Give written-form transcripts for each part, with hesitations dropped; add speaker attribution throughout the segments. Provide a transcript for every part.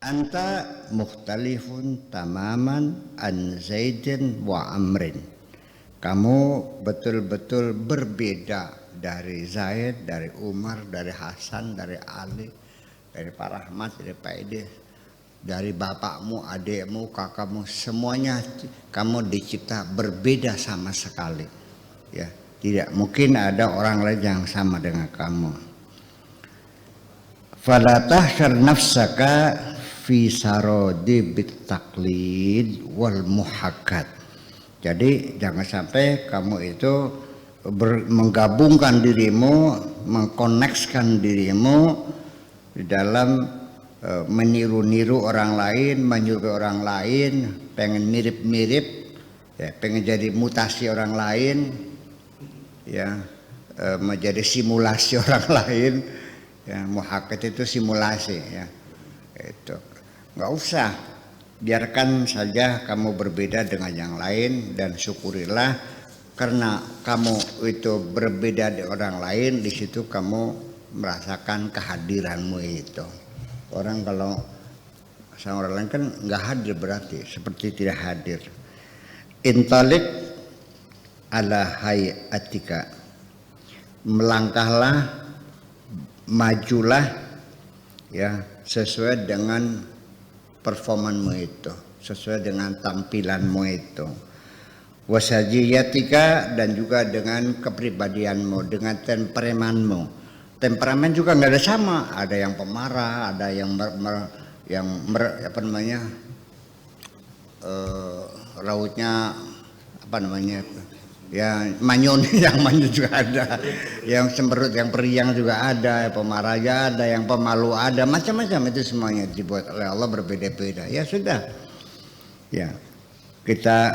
Speaker 1: Anta mukhtalifun tamaman an Zaidin wa Amrin. Kamu betul-betul berbeda dari Zaid, dari Umar, dari Hasan, dari Ali, dari Pak Rahmat, dari Pak Edi, dari bapakmu, adikmu, kakakmu, semuanya kamu dicipta berbeda sama sekali. Ya, tidak mungkin ada orang lain yang sama dengan kamu. Fala tahsyar nafsaka fi sarodi bit taqlid wal muhakkat. Jadi jangan sampai kamu itu menggabungkan dirimu, mengkonekskan dirimu di dalam meniru-niru orang lain, menyuruh orang lain, pengen mirip-mirip, ya, pengen jadi mutasi orang lain, ya, menjadi simulasi orang lain. Ya, muhakkat itu simulasi, ya. Itu nggak usah, biarkan saja kamu berbeda dengan yang lain dan syukurilah karena kamu itu berbeda dari orang lain. Di situ kamu merasakan kehadiranmu itu. Orang kalau sama orang lain kan nggak hadir berarti seperti tidak hadir. Intalik ala hayatika, melangkahlah, majulah, ya, sesuai dengan performanmu itu, sesuai dengan tampilanmu itu. Wasajiyatika, dan juga dengan kepribadianmu, dengan temperamentmu. Temperamen juga nggak ada sama, ada yang pemarah, ada yang apa namanya, rautnya apa namanya, ya manyun, yang manyun juga ada, yang cemberut, yang periang juga ada, pemarah ada, yang pemalu ada, macam-macam. Itu semuanya dibuat oleh Allah berbeda-beda. Ya sudah, ya kita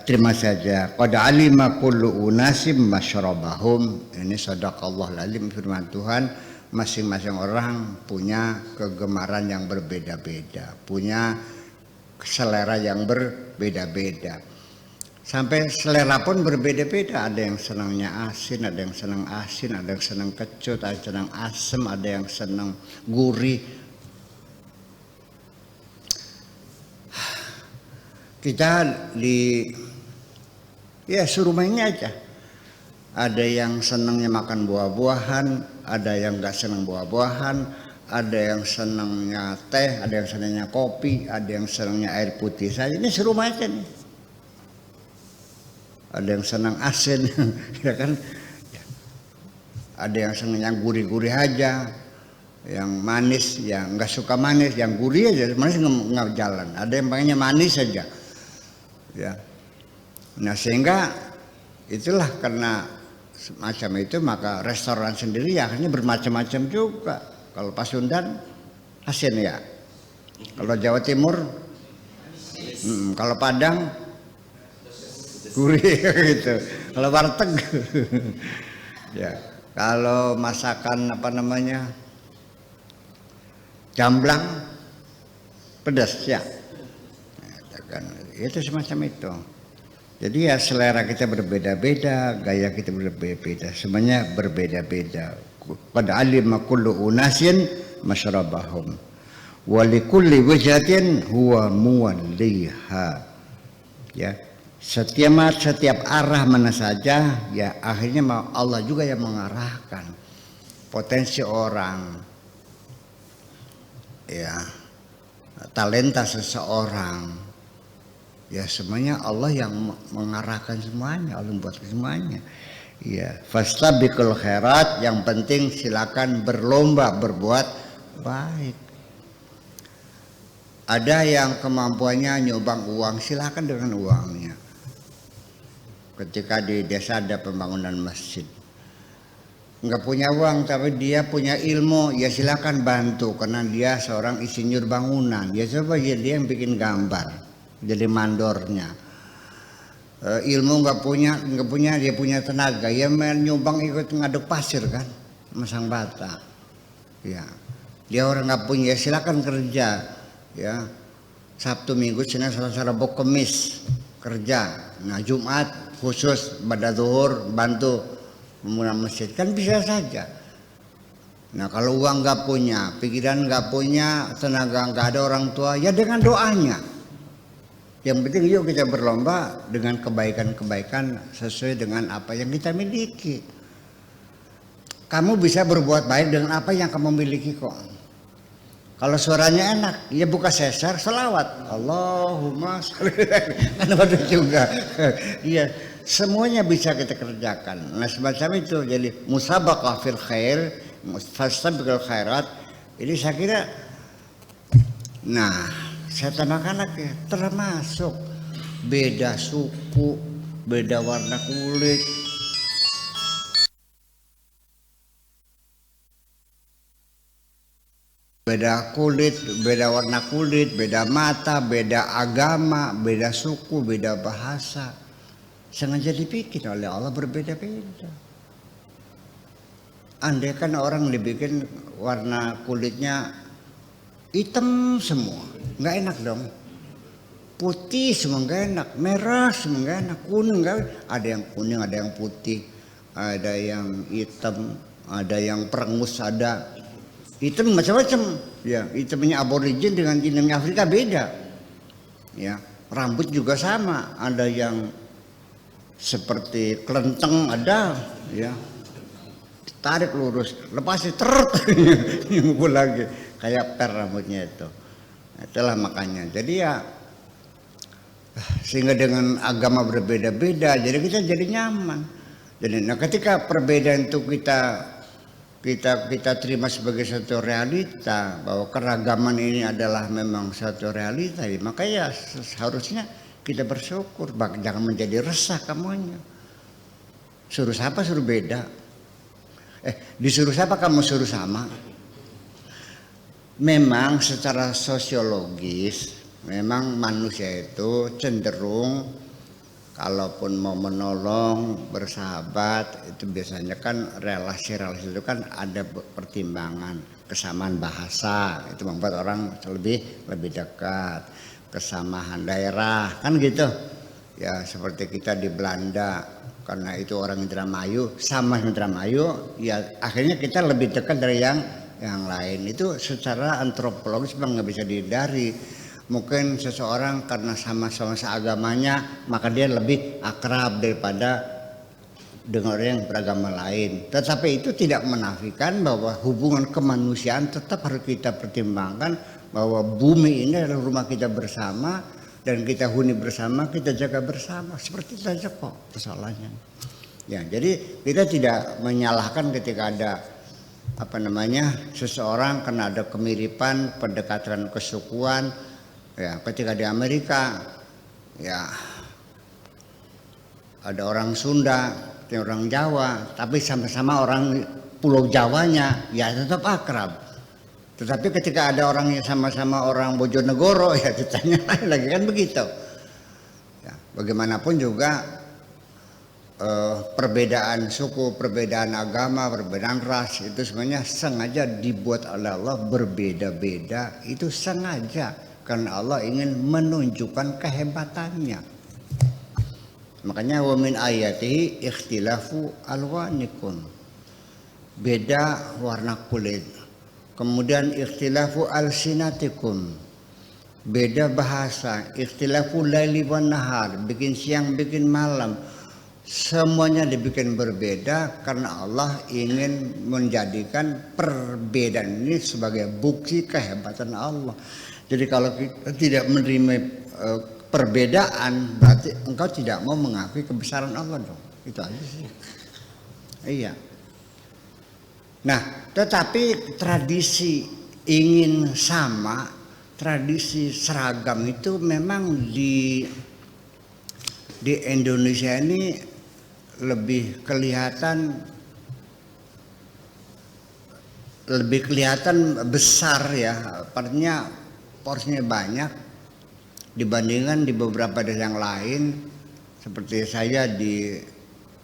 Speaker 1: terima saja. Qad alima kullu unasim masyrabahum. Ini sadaqallahul alim, firman Tuhan. Masing-masing orang punya kegemaran yang berbeda-beda, punya selera yang berbeda-beda. Sampai selera pun berbeda-beda. Ada yang senangnya asin, ada yang senang asin, ada yang senang kecut, ada yang senang asam, ada yang senang gurih. Kita suruh mainnya aja. Ada yang senangnya makan buah-buahan, ada yang nggak senang buah-buahan, ada yang senangnya teh, ada yang senangnya kopi, ada yang senangnya air putih saja. Ini suruh main aja nih. Ada yang senang asin, ya kan? Ada yang senang yang gurih-gurih aja, yang manis, yang nggak suka manis, yang gurih aja, manis nggak jalan. Ada yang pengennya manis saja, ya. Nah sehingga itulah karena semacam itu maka restoran sendiri akhirnya bermacam-macam juga. Kalau Pasundan asin ya, kalau Jawa Timur, kalau Padang gurih gitu, kalau warteg ya, kalau masakan apa namanya jamblang pedas ya, kan itu semacam itu. Jadi ya selera kita berbeda-beda, gaya kita berbeda-beda, semuanya berbeda-beda. Qad alima kullu unasin masyrabahum wa likulli wajhatin huwa muwalliha, ya. Setiap arah mana saja, ya akhirnya Allah juga yang mengarahkan potensi orang, ya, talenta seseorang, ya semuanya Allah yang mengarahkan semuanya, Allah membuat semuanya. Ya, fastabiqul khairat, yang penting silakan berlomba berbuat baik. Ada yang kemampuannya nyumbang uang, silakan dengan uangnya. Ketika di desa ada pembangunan masjid, nggak punya uang tapi dia punya ilmu, ya silakan bantu karena dia seorang insinyur bangunan. Ya coba dia yang bikin gambar, jadi mandornya. Ilmu nggak punya, dia punya tenaga, ya nyumbang ikut ngaduk pasir kan, masang bata. Ya, dia orang nggak punya, ya silakan kerja. Ya, Sabtu Minggu Senin Selasa Rabu Kamis, kerja. Nah Jumat khusus pada zuhur bantu pembangunan masjid, kan bisa saja. Nah kalau uang nggak punya, pikiran nggak punya, tenaga nggak ada, orang tua, ya dengan doanya. Yang penting yuk kita berlomba dengan kebaikan-kebaikan sesuai dengan apa yang kita miliki. Kamu bisa berbuat baik dengan apa yang kamu miliki kok. Kalau suaranya enak, ya buka sesar, selawat. Allahumma sholli kan bagus juga. Iya, semuanya bisa kita kerjakan. Nah semacam itu, jadi musabaqah fil khair, fastabiqul khairat. Ini saya kira, nah saya tambahkan lagi, termasuk beda suku, beda warna kulit, beda warna kulit, beda mata, beda agama, beda suku, beda bahasa. Sengaja dibikin oleh Allah berbeda-beda. Andai kan orang dibikin warna kulitnya hitam semua, nggak enak dong. Putih semua nggak enak, merah semua nggak enak, kuning nggak. Ada yang kuning, ada yang putih, ada yang hitam, ada yang perengus, ada hitam macam-macam. Ya, hitamnya aborigin dengan hitamnya Afrika beda. Ya, rambut juga sama, ada yang seperti kelenteng, ada ya. Tarik lurus, lepas teret, nyumpul lagi, kayak per rambutnya itu. Itulah makanya. Jadi ya, sehingga dengan agama berbeda-beda, jadi kita jadi nyaman. Jadi, nah ketika perbedaan itu kita terima sebagai satu realita, bahwa keragaman ini adalah memang satu realita, ya, maka ya seharusnya kita bersyukur, jangan menjadi resah kamunya. Suruh siapa suruh beda. Disuruh siapa kamu suruh sama. Memang secara sosiologis memang manusia itu cenderung kalaupun mau menolong, bersahabat, itu biasanya kan relasi-relasi itu kan ada pertimbangan, kesamaan bahasa itu membuat orang lebih dekat, kesamaan daerah kan gitu. Ya seperti kita di Belanda, karena itu orang Indramayu, sama Indramayu, ya akhirnya kita lebih dekat dari yang lain. Itu secara antropologis memang nggak bisa dihindari. Mungkin seseorang karena sama-sama seagamanya, maka dia lebih akrab daripada dengan orang yang beragama lain. Tetapi itu tidak menafikan bahwa hubungan kemanusiaan tetap harus kita pertimbangkan, bahwa bumi ini adalah rumah kita bersama, dan kita huni bersama, kita jaga bersama. Seperti itu saja kok persoalannya. Ya, jadi kita tidak menyalahkan ketika ada seseorang karena ada kemiripan, pendekatan kesukuan. Ya, ketika di Amerika, ya ada orang Sunda, ada orang Jawa, tapi sama-sama orang Pulau Jawanya, ya tetap akrab. Tetapi ketika ada orang yang sama-sama orang Bojonegoro, ya ditanya lagi kan begitu. Ya, bagaimanapun juga perbedaan suku, perbedaan agama, perbedaan ras itu sebenarnya sengaja dibuat oleh Allah berbeda-beda. Itu sengaja karena Allah ingin menunjukkan kehebatannya. Makanya wa min ayatihi ikhtilafu alwanikum. Beda warna kulit. Kemudian ikhtilafu alsinatikum, beda bahasa, ikhtilafu laili wan nahar, bikin siang bikin malam, semuanya dibikin berbeda karena Allah ingin menjadikan perbedaan ini sebagai bukti kehebatan Allah. Jadi kalau kita tidak menerima perbedaan, berarti engkau tidak mau mengakui kebesaran Allah dong. Itu aja sih. Iya. Nah, tetapi tradisi ingin sama, tradisi seragam itu memang di Indonesia ini lebih kelihatan besar ya, artinya porsinya banyak dibandingkan di beberapa daerah yang lain. Seperti saya di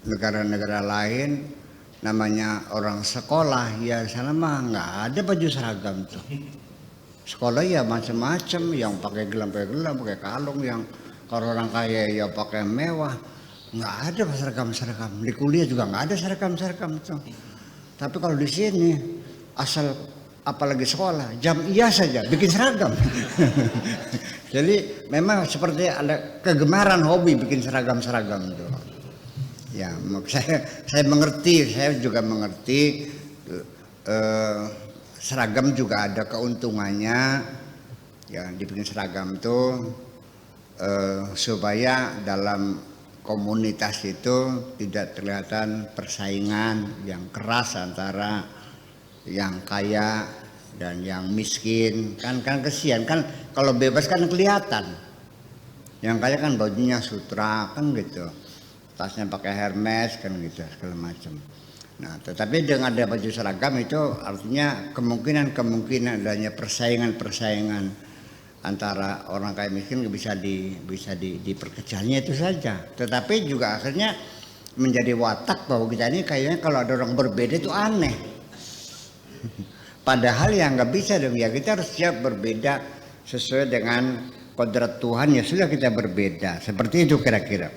Speaker 1: negara-negara lain, namanya orang sekolah, ya sana mah nggak ada baju seragam tuh. Sekolah ya macam-macam, yang pakai gelang pakai kalung, yang Kalau orang kaya ya pakai mewah, nggak ada seragam-seragam. Di kuliah juga nggak ada seragam-seragam itu. Tapi kalau di sini asal apalagi sekolah jam iya saja bikin seragam. Jadi memang seperti ada kegemaran hobi bikin seragam-seragam itu. Ya, saya mengerti, saya juga mengerti seragam juga ada keuntungannya. Ya, dibikin seragam itu supaya dalam komunitas itu tidak kelihatan persaingan yang keras antara yang kaya dan yang miskin. Kan kesian kan kalau bebas kan kelihatan. Yang kaya kan bajunya sutra kan gitu, tasnya pakai Hermes kan gitu segala macam. Nah, tetapi dengan ada baju seragam itu artinya kemungkinan adanya persaingan antara orang kaya miskin bisa diperkecilnya itu saja. Tetapi juga akhirnya menjadi watak bahwa kita ini kayaknya kalau ada orang berbeda itu aneh. Padahal yang nggak bisa dong, ya kita harus siap berbeda sesuai dengan kodrat Tuhan, ya sudah kita berbeda. Seperti itu kira-kira.